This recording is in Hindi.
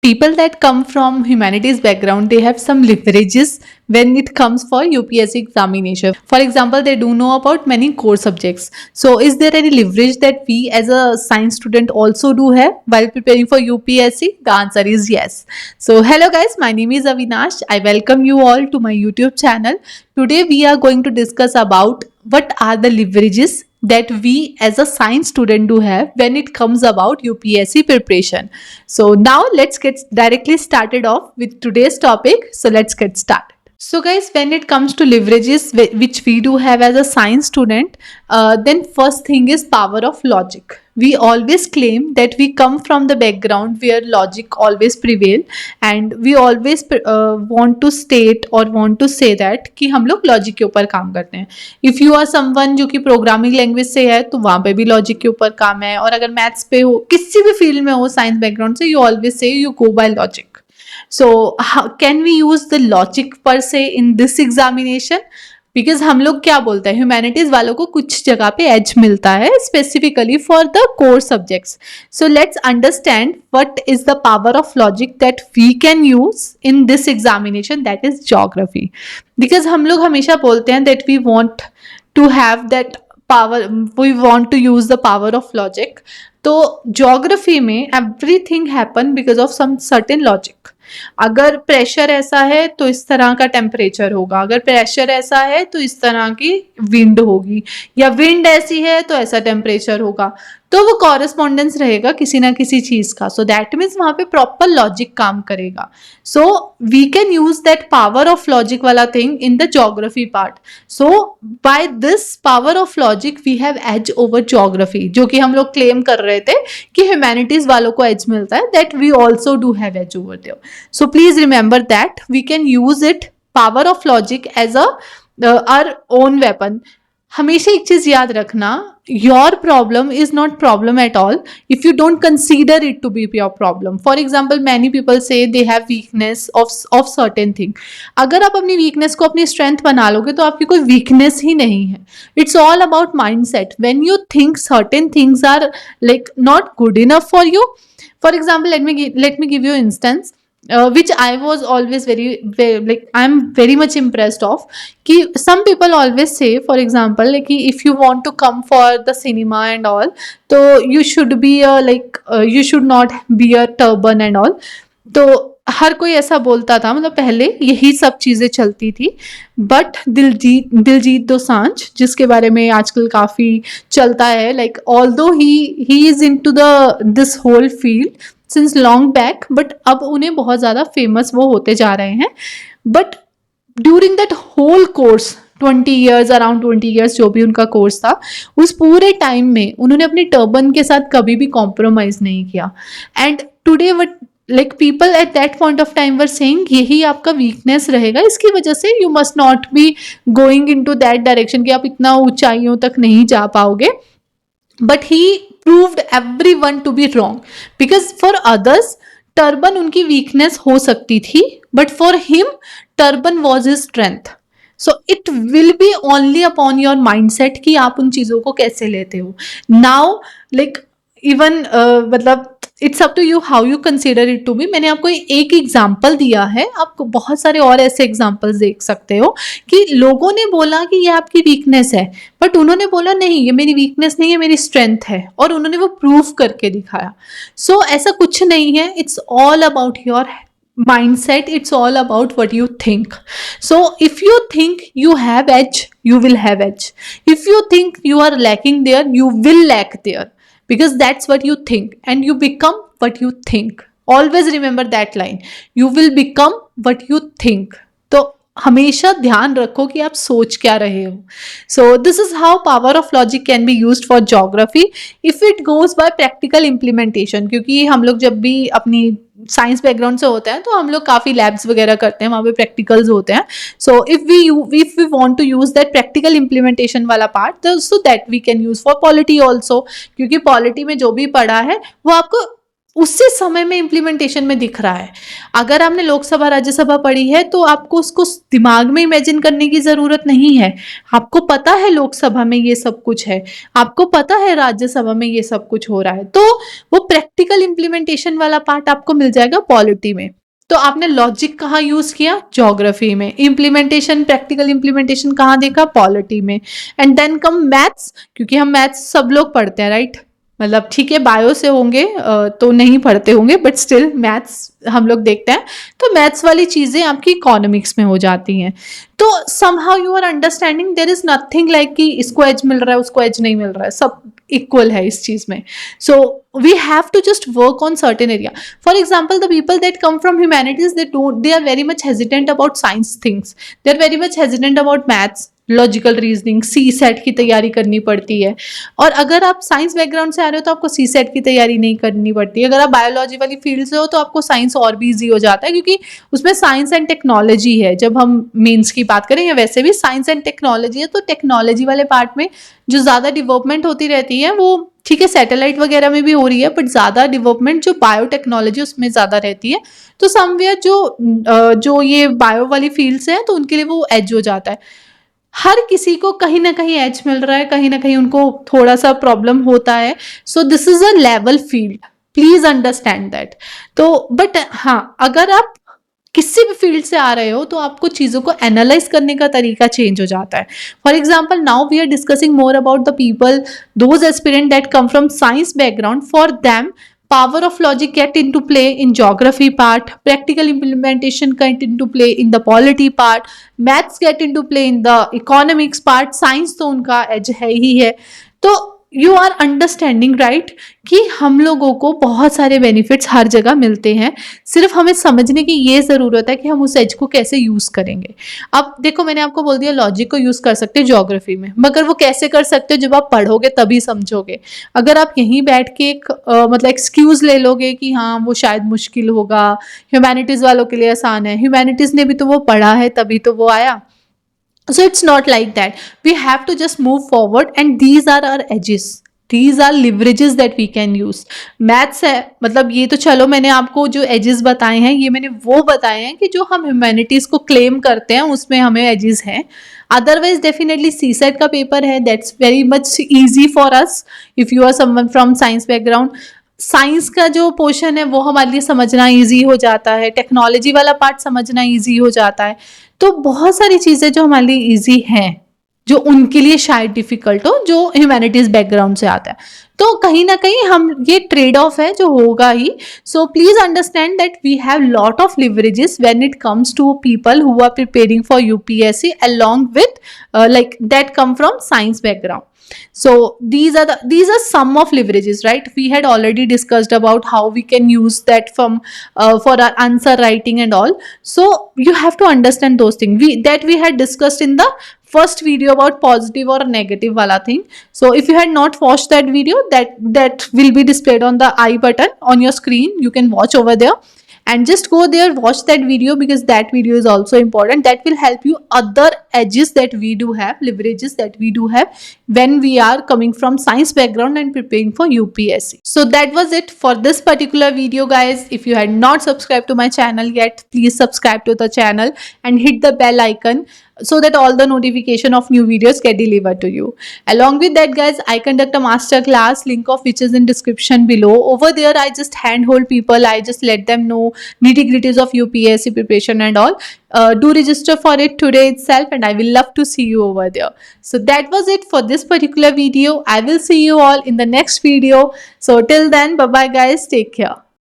People that come from humanities background, they have some leverages when it comes for UPSC examination. For example, they do know about many core subjects. So is there any leverage that we as a science student also do have while preparing for UPSC? The answer is yes. So hello guys, my name is Avinash. I welcome you all to my YouTube channel. Today we are going to discuss about what are the leverages that we as a science student do have when it comes about UPSC preparation. So now let's get directly started off with today's topic. So let's get started. So guys, when it comes to leverages which we do have as a science student, then first thing is power of logic. We always claim that we come from the background where logic always prevail, and we always want to state or want to say that कि हम लोग लॉजिक के ऊपर काम करते हैं. इफ़ यू आर समवन जो कि प्रोग्रामिंग लैंग्वेज से है तो वहाँ पे भी लॉजिक के ऊपर काम है, और अगर मैथ्स पे हो, किसी भी फील्ड में हो साइंस बैकग्राउंड से, you always say you go by logic. So can we use the logic per se in this examination? Because हम लोग क्या बोलते हैं, ह्यूमैनिटीज वालों को कुछ जगह पे एज मिलता है specifically for the core subjects. So let's understand what is the power of logic that we can use in this examination, that is geography. Because हम लोग हमेशा बोलते हैं that we want to have that power, we want to use the power of logic. तो ज्योग्राफी में everything happen because of some certain logic. अगर प्रेशर ऐसा है तो इस तरह का टेम्परेचर होगा, अगर प्रेशर ऐसा है तो इस तरह की विंड होगी, या विंड ऐसी है तो ऐसा टेम्परेचर होगा. तो वो कॉरेस्पॉन्डेंस रहेगा किसी ना किसी चीज का. सो दैट मीन्स वहां पे प्रॉपर लॉजिक काम करेगा. So we can use that power of logic वाला thing in the geography part. So by this power of logic we have edge over geography, जो कि हम लोग क्लेम कर रहे थे कि ह्यूमैनिटीज वालों को एज मिलता है, that we also do have edge over there. So please remember that we can use it, power of logic, as a our own weapon. हमेशा एक चीज याद रखना, your problem is not problem at all if you don't consider it to be your problem. For example, many people say they have weakness of certain thing. अगर आप अपनी weakness को अपनी strength बना लोगे तो आपकी कोई weakness ही नहीं है. It's all about mindset. When you think certain things are like not good enough for you, for example, let me give you an instance. Which I was always very like I'm very much impressed of. कि some people always say, for example, like if you want to come for the cinema and all, तो you should be you should not be a turban and all. तो हर कोई ऐसा बोलता था, मतलब पहले यही सब चीज़ें चलती थी. बट दिलजीत दोसांझ, जिसके बारे में आजकल काफ़ी चलता है, like although he is into this whole field since long back, but अब उन्हें बहुत ज़्यादा फेमस वो होते जा रहे हैं. But during that whole course 20 years, around 20 years जो भी उनका कोर्स था, उस पूरे टाइम में उन्होंने अपने टर्बन के साथ कभी भी कॉम्प्रोमाइज़ नहीं किया. And today what like people at that point of time were saying यही आपका वीकनेस रहेगा, इसकी वजह से you must not be going into that direction कि आप इतना ऊंचाइयों तक नहीं जा पाओगे. But he proved everyone to be wrong, because for others turban उनकी weakness हो सकती थी, but for him turban was his strength. So it will be only upon your mindset कि आप उन चीज़ों को कैसे लेते हो. Now like even मतलब it's up to you how you consider it to be. मैंने आपको एक एग्जाम्पल दिया है, आप बहुत सारे और ऐसे एग्जाम्पल्स देख सकते हो कि लोगों ने बोला कि ये आपकी वीकनेस है, बट उन्होंने बोला नहीं ये मेरी वीकनेस नहीं है, मेरी स्ट्रेंथ है, और उन्होंने वो प्रूव करके दिखाया. सो ऐसा कुछ नहीं है. It's all about your mindset, it's all about what you think. So if you think you have edge, you will have edge. If you think you are lacking there, you will lack there, because that's what you think, and you become what you think. Always remember that line, you will become what you think. तो हमेशा ध्यान रखो कि आप सोच क्या रहे हो. So this is how power of logic can be used for geography if it goes by practical implementation. क्योंकि हम लोग जब भी अपनी साइंस बैकग्राउंड से होते हैं तो हम लोग काफ़ी लैब्स वगैरह करते हैं, वहाँ पे प्रैक्टिकल्स होते हैं. So if we want to use that practical implementation वाला part, so that we can use for polity also. क्योंकि पॉलिटी में जो भी पढ़ा है वो आपको उसी समय में इम्प्लीमेंटेशन में दिख रहा है। अगर आपने लोकसभा राज्यसभा पढ़ी है तो आपको उसको दिमाग में इमेजिन करने की जरूरत नहीं है। आपको पता है लोकसभा में ये सब कुछ है, आपको पता है राज्यसभा में ये सब कुछ हो रहा है, तो वो प्रैक्टिकल इम्प्लीमेंटेशन वाला पार्ट आपको मिल जाएगा पॉलिटी में। तो आपने लॉजिक कहाँ यूज किया? ज्योग्राफी में। इम्प्लीमेंटेशन, प्रैक्टिकल इम्प्लीमेंटेशन कहाँ देखा? पॉलिटी में। एंड देन कम मैथ्स, क्योंकि हम मैथ्स सब लोग पढ़ते हैं, राइट? मतलब ठीक है बायो से होंगे तो नहीं पढ़ते होंगे, बट स्टिल मैथ्स हम लोग देखते हैं, तो मैथ्स वाली चीजें आपकी इकोनॉमिक्स में हो जाती हैं। तो somehow you are understanding there is nothing like कि इसको एज मिल रहा है उसको एज नहीं मिल रहा है, सब इक्वल है इस चीज में। So we have to just work on certain area. For example the people that come from humanities they are very much hesitant about science things, they are very much hesitant about maths, logical reasoning, CSAT की तैयारी करनी पड़ती है। और अगर आप साइंस बैकग्राउंड से आ रहे हो तो आपको सी सेट की तैयारी नहीं करनी पड़ती। अगर आप बायोलॉजी वाली फील्ड से हो तो आपको साइंस और भी ईजी हो जाता है, क्योंकि उसमें साइंस एंड टेक्नोलॉजी है। जब हम मेंस की बात करें या वैसे भी साइंस एंड टेक्नोलॉजी है, तो टेक्नोलॉजी वाले पार्ट में जो ज़्यादा डेवलपमेंट होती रहती है वो ठीक है सैटेलाइट वगैरह में भी हो रही है, बट ज़्यादा डेवलपमेंट जो बायोटेक्नोलॉजी उसमें ज़्यादा रहती है। तो समवेयर जो ये बायो वाली फील्ड्स हैं तो उनके लिए वो एज हो जाता है। हर किसी को कहीं ना कहीं एज मिल रहा है, कहीं ना कहीं उनको थोड़ा सा प्रॉब्लम होता है। So this is a level field, please understand that. तो बट हाँ, अगर आप किसी भी फील्ड से आ रहे हो तो आपको चीज़ों को एनालाइज करने का तरीका चेंज हो जाता है। For example now we are discussing more about the people, those aspirant that come from science background. For them power of logic get into play in geography part, practical implementation get into play in the polity part, maths get into play in the economics part, science तो उनका एज है ही है। तो यू आर अंडरस्टैंडिंग राइट कि हम लोगों को बहुत सारे बेनिफिट्स हर जगह मिलते हैं, सिर्फ हमें समझने की ये ज़रूरत है कि हम उस एज को कैसे यूज़ करेंगे। अब देखो मैंने आपको बोल दिया लॉजिक को यूज़ कर सकते हैं ज्योग्राफी में, मगर वो कैसे कर सकते हो जब आप पढ़ोगे तभी समझोगे। अगर आप यहीं बैठ के एक मतलब एक्सक्यूज़ ले लोगे कि हाँ वो शायद मुश्किल होगा, ह्यूमैनिटीज़ वालों के लिए आसान है, ह्यूमैनिटीज़ ने भी तो वो पढ़ा है तभी तो वो आया। So it's not like that. We have to just move forward and these are our edges. These are leverages that we can use. Maths है, मतलब ये तो चलो मैंने आपको जो एजेस बताए हैं ये मैंने वो बताए हैं कि जो हम ह्यूमैनिटीज़ को क्लेम करते हैं उसमें हमें एजेस हैं। अदरवाइज डेफिनेटली सी सेट का पेपर है, that's very much easy for us if you are someone from science background. Science का जो पोर्शन है वो हमारे लिए समझना इजी हो जाता है, टेक्नोलॉजी वाला पार्ट समझना इजी हो जाता है। तो बहुत सारी चीज़ें जो हमारे लिए इजी हैं जो उनके लिए शायद डिफिकल्ट हो जो ह्यूमैनिटीज बैकग्राउंड से आता है। तो कहीं ना कहीं हम ये ट्रेड ऑफ है जो होगा ही। So please understand that we have lot of leverages when it comes to people who are preparing for UPSC along with like that come from science background. So these are some of leverages, right? We had already discussed about how we can use that from for our answer writing and all. So you have to understand those things we had discussed in the first video about positive or negative wala thing. So if you had not watched that video, that will be displayed on the I button on your screen. You can watch over there and just go there, watch that video, because that video is also important. That will help you other edges that we do have, leverages that we do have when we are coming from science background and preparing for UPSC. So that was it for this particular video, guys. If you had not subscribed to my channel yet, please subscribe to the channel and hit the bell icon so that all the notification of new videos get delivered to you. Along with that, guys, I conduct a master class, link of which is in description below. Over there I just handhold people, I just let them know nitty-gritties of UPSC preparation and all. Do register for it today itself and I will love to see you over there. So that was it for this particular video. I will see you all in the next video. So till then, bye bye guys, take care.